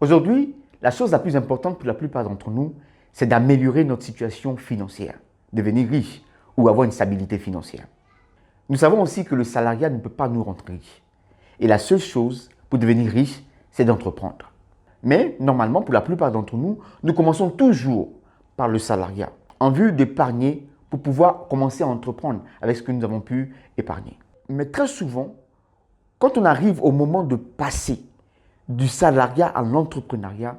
Aujourd'hui, la chose la plus importante pour la plupart d'entre nous, c'est d'améliorer notre situation financière, devenir riche ou avoir une stabilité financière. Nous savons aussi que le salariat ne peut pas nous rendre riches. Et la seule chose pour devenir riche, c'est d'entreprendre. Mais normalement, pour la plupart d'entre nous, nous commençons toujours par le salariat, en vue d'épargner pour pouvoir commencer à entreprendre avec ce que nous avons pu épargner. Mais très souvent, quand on arrive au moment de passer du salariat à l'entrepreneuriat,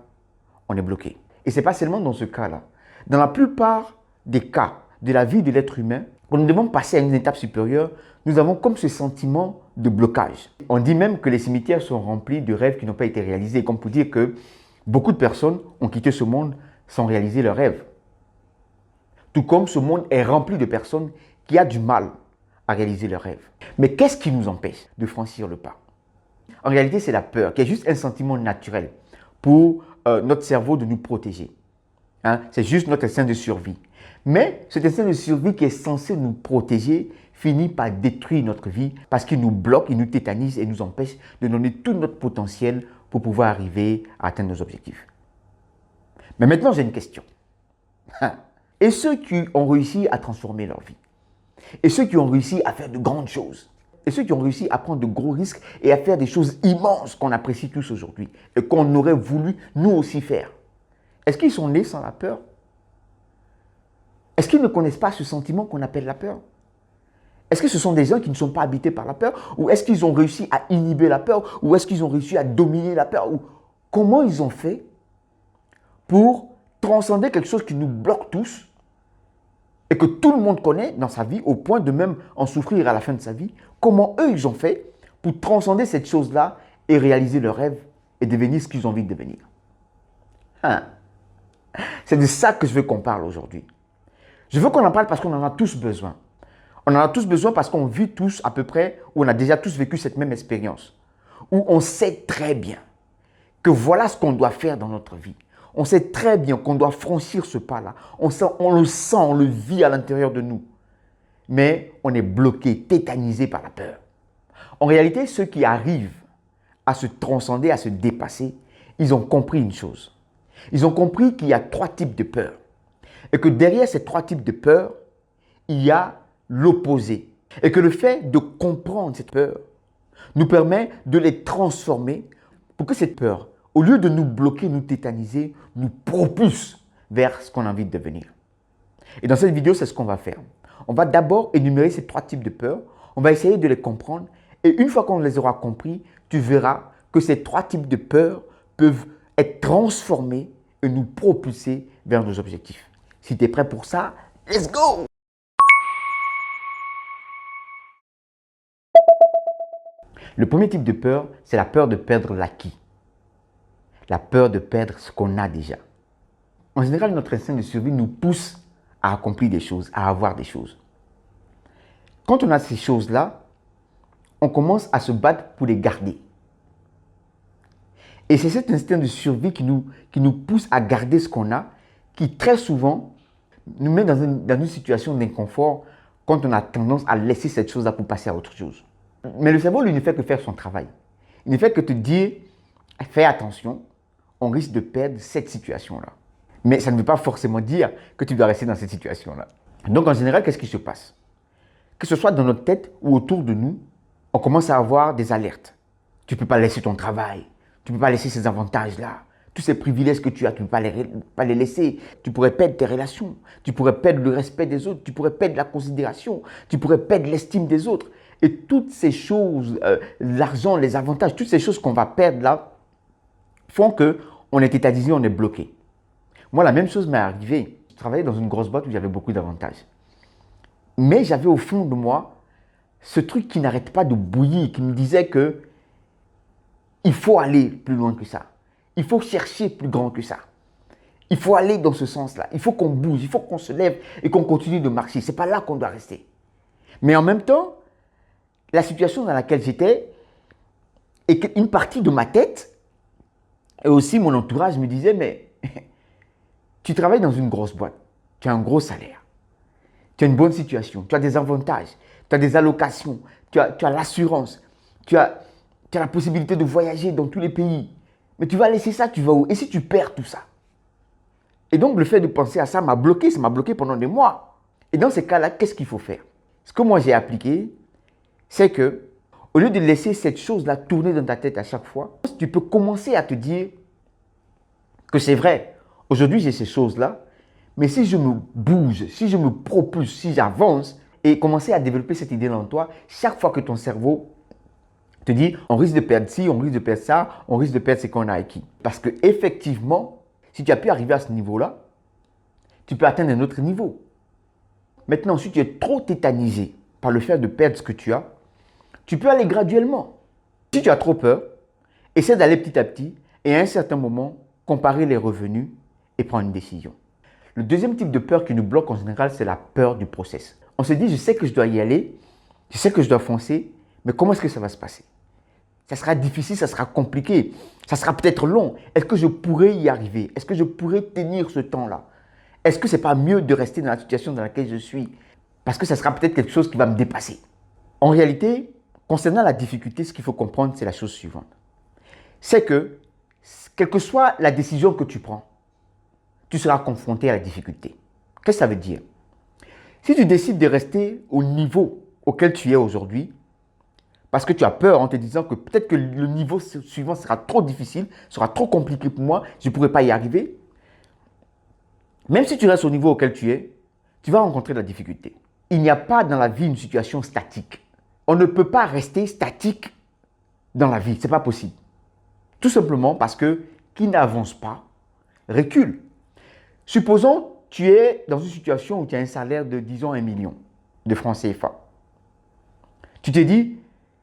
on est bloqué. Et ce n'est pas seulement dans ce cas-là. Dans la plupart des cas de la vie de l'être humain, quand nous devons passer à une étape supérieure, nous avons comme ce sentiment de blocage. On dit même que les cimetières sont remplis de rêves qui n'ont pas été réalisés, comme pour dire que beaucoup de personnes ont quitté ce monde sans réaliser leurs rêves. Tout comme ce monde est rempli de personnes qui ont du mal à réaliser leurs rêves. Mais qu'est-ce qui nous empêche de franchir le pas? En réalité, c'est la peur, qui est juste un sentiment naturel pour notre cerveau de nous protéger. C'est juste notre instinct de survie. Mais cet instinct de survie qui est censé nous protéger finit par détruire notre vie parce qu'il nous bloque, il nous tétanise et nous empêche de donner tout notre potentiel pour pouvoir arriver à atteindre nos objectifs. Mais maintenant, j'ai une question. Et ceux qui ont réussi à transformer leur vie? Et ceux qui ont réussi à faire de grandes choses? Et ceux qui ont réussi à prendre de gros risques et à faire des choses immenses qu'on apprécie tous aujourd'hui et qu'on aurait voulu nous aussi faire? Est-ce qu'ils sont nés sans la peur? Est-ce qu'ils ne connaissent pas ce sentiment qu'on appelle la peur? Est-ce que ce sont des gens qui ne sont pas habités par la peur? Ou est-ce qu'ils ont réussi à inhiber la peur? Ou est-ce qu'ils ont réussi à dominer la peur? Ou comment ils ont fait pour transcender quelque chose qui nous bloque tous et que tout le monde connaît dans sa vie, au point de même en souffrir à la fin de sa vie? Comment eux, ils ont fait pour transcender cette chose-là et réaliser leurs rêves et devenir ce qu'ils ont envie de devenir? C'est de ça que je veux qu'on parle aujourd'hui. Je veux qu'on en parle parce qu'on en a tous besoin. On en a tous besoin parce qu'on vit tous à peu près, ou on a déjà tous vécu cette même expérience, où on sait très bien que voilà ce qu'on doit faire dans notre vie. On sait très bien qu'on doit franchir ce pas-là. On le sent, on le vit à l'intérieur de nous. Mais on est bloqué, tétanisé par la peur. En réalité, ceux qui arrivent à se transcender, à se dépasser, ils ont compris une chose. Ils ont compris qu'il y a 3 types de peurs. Et que derrière ces 3 types de peurs, il y a l'opposé. Et que le fait de comprendre cette peur nous permet de les transformer pour que cette peur, au lieu de nous bloquer, nous tétaniser, nous propulse vers ce qu'on a envie de devenir. Et dans cette vidéo, c'est ce qu'on va faire. On va d'abord énumérer ces 3 types de peurs. On va essayer de les comprendre. Et une fois qu'on les aura compris, tu verras que ces 3 types de peurs peuvent être transformés et nous propulser vers nos objectifs. Si tu es prêt pour ça, let's go! Le premier type de peur, c'est la peur de perdre l'acquis. La peur de perdre ce qu'on a déjà. En général, notre instinct de survie nous pousse à accomplir des choses, à avoir des choses. Quand on a ces choses-là, on commence à se battre pour les garder. Et c'est cet instinct de survie qui nous pousse à garder ce qu'on a, qui très souvent nous met dans une situation d'inconfort quand on a tendance à laisser cette chose-là pour passer à autre chose. Mais le cerveau, lui, ne fait que faire son travail. Il ne fait que te dire, fais attention, on risque de perdre cette situation-là. Mais ça ne veut pas forcément dire que tu dois rester dans cette situation-là. Donc, en général, qu'est-ce qui se passe? Que ce soit dans notre tête ou autour de nous, on commence à avoir des alertes. Tu ne peux pas laisser ton travail. Tu ne peux pas laisser ces avantages-là. Tous ces privilèges que tu as, tu ne peux pas les laisser. Tu pourrais perdre tes relations. Tu pourrais perdre le respect des autres. Tu pourrais perdre la considération. Tu pourrais perdre l'estime des autres. Et toutes ces choses, l'argent, les avantages, toutes ces choses qu'on va perdre là, font qu'on est tétanisé, on est bloqué. Moi, la même chose m'est arrivée. Je travaillais dans une grosse boîte où j'avais beaucoup d'avantages. Mais j'avais au fond de moi ce truc qui n'arrête pas de bouillir, qui me disait que il faut aller plus loin que ça. Il faut chercher plus grand que ça. Il faut aller dans ce sens-là. Il faut qu'on bouge, il faut qu'on se lève et qu'on continue de marcher. Ce n'est pas là qu'on doit rester. Mais en même temps, la situation dans laquelle j'étais et qu'une partie de ma tête et aussi mon entourage me disait, mais tu travailles dans une grosse boîte, tu as un gros salaire, tu as une bonne situation, tu as des avantages, tu as des allocations, tu as l'assurance, tu as la possibilité de voyager dans tous les pays. Mais tu vas laisser ça, tu vas où? Et si tu perds tout ça? Et donc, le fait de penser à ça m'a bloqué, ça m'a bloqué pendant des mois. Et dans ces cas-là, qu'est-ce qu'il faut faire? Ce que moi j'ai appliqué, c'est que, au lieu de laisser cette chose-là tourner dans ta tête à chaque fois, tu peux commencer à te dire que c'est vrai, aujourd'hui j'ai ces choses-là, mais si je me bouge, si je me propulse, si j'avance, et commencer à développer cette idée-là en toi, chaque fois que ton cerveau te dit on risque de perdre ci, on risque de perdre ça, on risque de perdre ce qu'on a acquis. Parce que effectivement, si tu as pu arriver à ce niveau-là, tu peux atteindre un autre niveau. Maintenant, si tu es trop tétanisé par le fait de perdre ce que tu peux aller graduellement. Si tu as trop peur, essaie d'aller petit à petit et à un certain moment, comparer les revenus et prendre une décision. Le deuxième type de peur qui nous bloque en général, c'est la peur du process. On se dit, je sais que je dois y aller, je sais que je dois foncer, mais comment est-ce que ça va se passer? Ça sera difficile, ça sera compliqué, ça sera peut-être long. Est-ce que je pourrais y arriver? Est-ce que je pourrais tenir ce temps-là? Est-ce que ce n'est pas mieux de rester dans la situation dans laquelle je suis? Parce que ça sera peut-être quelque chose qui va me dépasser. En réalité, concernant la difficulté, ce qu'il faut comprendre, c'est la chose suivante. C'est que, quelle que soit la décision que tu prends, tu seras confronté à la difficulté. Qu'est-ce que ça veut dire? Si tu décides de rester au niveau auquel tu es aujourd'hui, parce que tu as peur en te disant que peut-être que le niveau suivant sera trop difficile, sera trop compliqué pour moi, je ne pourrai pas y arriver. Même si tu restes au niveau auquel tu es, tu vas rencontrer de la difficulté. Il n'y a pas dans la vie une situation statique. On ne peut pas rester statique dans la vie, ce n'est pas possible. Tout simplement parce que qui n'avance pas recule. Supposons tu es dans une situation où tu as un salaire de, disons, 1 million de francs CFA. Tu te dis,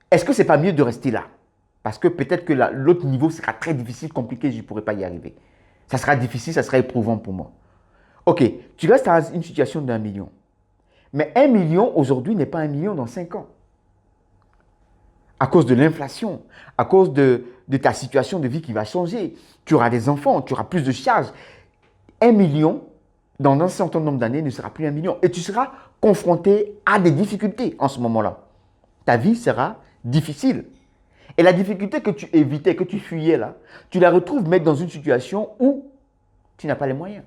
est-ce que ce n'est pas mieux de rester là? Parce que peut-être que l'autre niveau sera très difficile, compliqué, je ne pourrai pas y arriver. Ça sera difficile, ça sera éprouvant pour moi. Ok, tu restes dans une situation d'1 million. Mais 1 million aujourd'hui n'est pas 1 million dans 5 ans. À cause de l'inflation, à cause de ta situation de vie qui va changer. Tu auras des enfants, tu auras plus de charges. 1 million, dans un certain nombre d'années, ne sera plus 1 million. Et tu seras confronté à des difficultés en ce moment-là. Ta vie sera difficile. Et la difficulté que tu évitais, que tu fuyais là, tu la retrouves mettre dans une situation où tu n'as pas les moyens.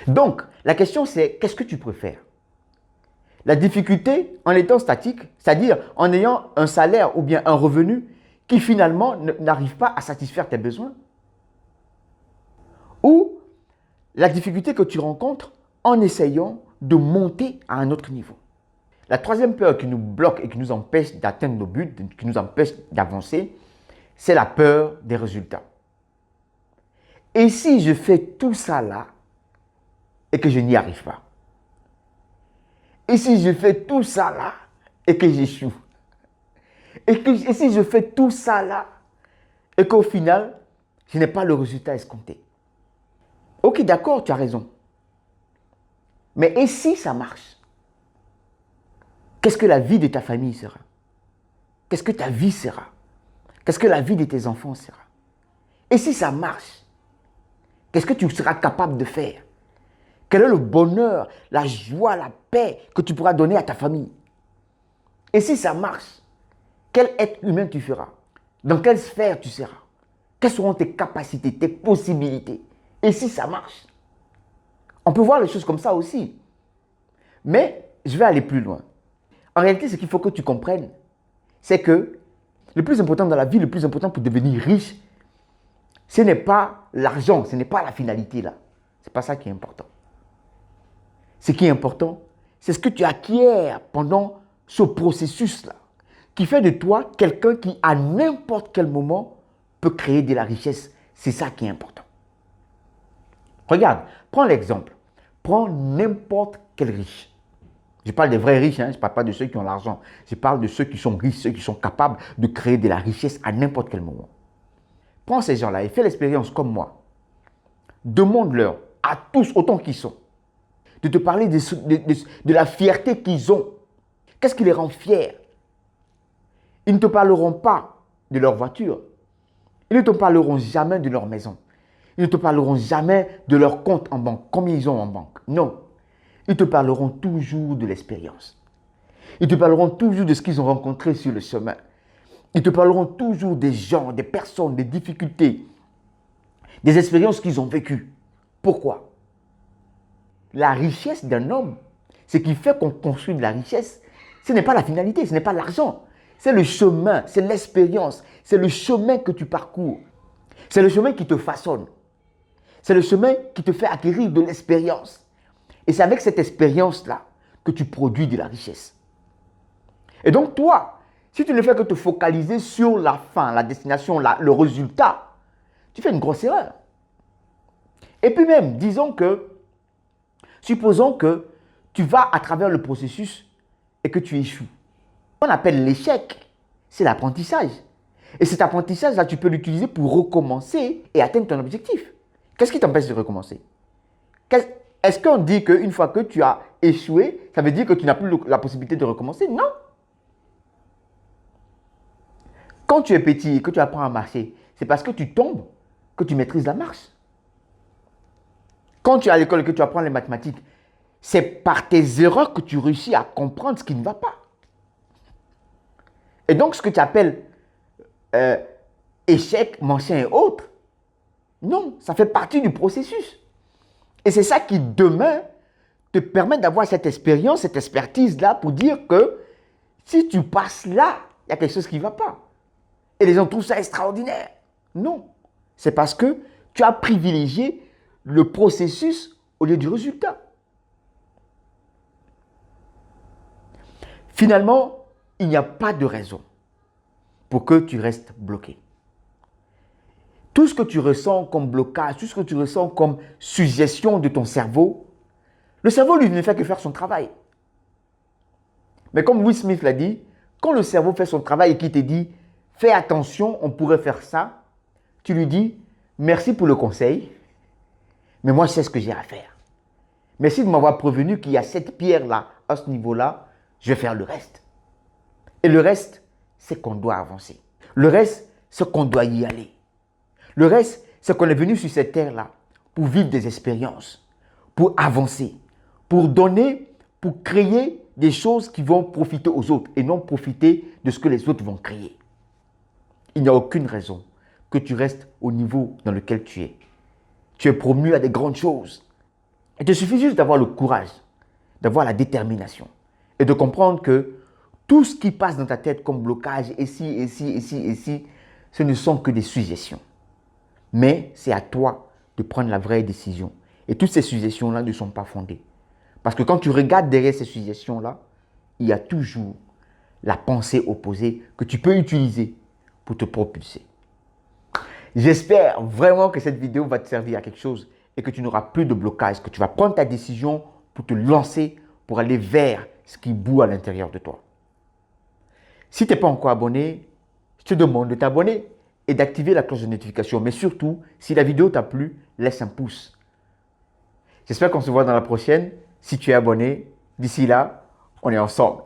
Donc, la question c'est, qu'est-ce que tu préfères? La difficulté en étant statique, c'est-à-dire en ayant un salaire ou bien un revenu qui finalement n'arrive pas à satisfaire tes besoins? Ou la difficulté que tu rencontres en essayant de monter à un autre niveau? La troisième peur qui nous bloque et qui nous empêche d'atteindre nos buts, qui nous empêche d'avancer, c'est la peur des résultats. Et si je fais tout ça là et que je n'y arrive pas? Et si je fais tout ça là et que j'échoue? Et si je fais tout ça là et qu'au final, je n'ai pas le résultat escompté? Ok, d'accord, tu as raison. Mais et si ça marche? Qu'est-ce que la vie de ta famille sera? Qu'est-ce que ta vie sera? Qu'est-ce que la vie de tes enfants sera? Et si ça marche, qu'est-ce que tu seras capable de faire? Quel est le bonheur, la joie, la paix que tu pourras donner à ta famille? Et si ça marche, quel être humain tu feras? Dans quelle sphère tu seras? Quelles seront tes capacités, tes possibilités? Et si ça marche? On peut voir les choses comme ça aussi. Mais je vais aller plus loin. En réalité, ce qu'il faut que tu comprennes, c'est que le plus important dans la vie, le plus important pour devenir riche, ce n'est pas l'argent, ce n'est pas la finalité là. Ce n'est pas ça qui est important. Ce qui est important, c'est ce que tu acquiers pendant ce processus-là, qui fait de toi quelqu'un qui, à n'importe quel moment, peut créer de la richesse. C'est ça qui est important. Regarde, prends l'exemple. Prends n'importe quel riche. Je parle des vrais riches, je ne parle pas de ceux qui ont l'argent. Je parle de ceux qui sont riches, ceux qui sont capables de créer de la richesse à n'importe quel moment. Prends ces gens-là et fais l'expérience comme moi. Demande-leur à tous autant qu'ils sont de te parler de la fierté qu'ils ont. Qu'est-ce qui les rend fiers? Ils ne te parleront pas de leur voiture. Ils ne te parleront jamais de leur maison. Ils ne te parleront jamais de leur compte en banque, combien ils ont en banque. Non. Ils te parleront toujours de l'expérience. Ils te parleront toujours de ce qu'ils ont rencontré sur le chemin. Ils te parleront toujours des gens, des personnes, des difficultés, des expériences qu'ils ont vécues. Pourquoi? La richesse d'un homme, ce qui fait qu'on construit de la richesse, ce n'est pas la finalité, ce n'est pas l'argent. C'est le chemin, c'est l'expérience, c'est le chemin que tu parcours. C'est le chemin qui te façonne. C'est le chemin qui te fait acquérir de l'expérience. Et c'est avec cette expérience-là que tu produis de la richesse. Et donc toi, si tu ne fais que te focaliser sur la fin, la destination, le résultat, tu fais une grosse erreur. Et puis même, supposons que tu vas à travers le processus et que tu échoues. Ce qu'on appelle l'échec, c'est l'apprentissage. Et cet apprentissage-là, tu peux l'utiliser pour recommencer et atteindre ton objectif. Qu'est-ce qui t'empêche de recommencer? Est-ce qu'on dit qu'une fois que tu as échoué, ça veut dire que tu n'as plus la possibilité de recommencer? Non. Quand tu es petit et que tu apprends à marcher, c'est parce que tu tombes que tu maîtrises la marche. Quand tu es à l'école et que tu apprends les mathématiques, c'est par tes erreurs que tu réussis à comprendre ce qui ne va pas. Et donc, ce que tu appelles échec, machin et autres, non, ça fait partie du processus. Et c'est ça qui, demain, te permet d'avoir cette expérience, cette expertise-là pour dire que si tu passes là, il y a quelque chose qui ne va pas. Et les gens trouvent ça extraordinaire. Non, c'est parce que tu as privilégié le processus au lieu du résultat. Finalement, il n'y a pas de raison pour que tu restes bloqué. Tout ce que tu ressens comme blocage, tout ce que tu ressens comme suggestion de ton cerveau, le cerveau, lui, ne fait que faire son travail. Mais comme Will Smith l'a dit, quand le cerveau fait son travail et qu'il te dit « fais attention, on pourrait faire ça », tu lui dis « merci pour le conseil, mais moi, je sais ce que j'ai à faire. Merci de m'avoir prévenu qu'il y a cette pierre-là, à ce niveau-là, je vais faire le reste. » Et le reste, c'est qu'on doit avancer. Le reste, c'est qu'on doit y aller. Le reste, c'est qu'on est venu sur cette terre-là pour vivre des expériences, pour avancer, pour donner, pour créer des choses qui vont profiter aux autres et non profiter de ce que les autres vont créer. Il n'y a aucune raison que tu restes au niveau dans lequel tu es. Tu es promu à des grandes choses. Il te suffit juste d'avoir le courage, d'avoir la détermination et de comprendre que tout ce qui passe dans ta tête comme blocage, ici, ce ne sont que des suggestions. Mais c'est à toi de prendre la vraie décision. Et toutes ces suggestions-là ne sont pas fondées. Parce que quand tu regardes derrière ces suggestions-là, il y a toujours la pensée opposée que tu peux utiliser pour te propulser. J'espère vraiment que cette vidéo va te servir à quelque chose et que tu n'auras plus de blocage, que tu vas prendre ta décision pour te lancer, pour aller vers ce qui bout à l'intérieur de toi. Si tu n'es pas encore abonné, je te demande de t'abonner et d'activer la cloche de notification. Mais surtout, si la vidéo t'a plu, laisse un pouce. J'espère qu'on se voit dans la prochaine. Si tu es abonné, d'ici là, on est ensemble.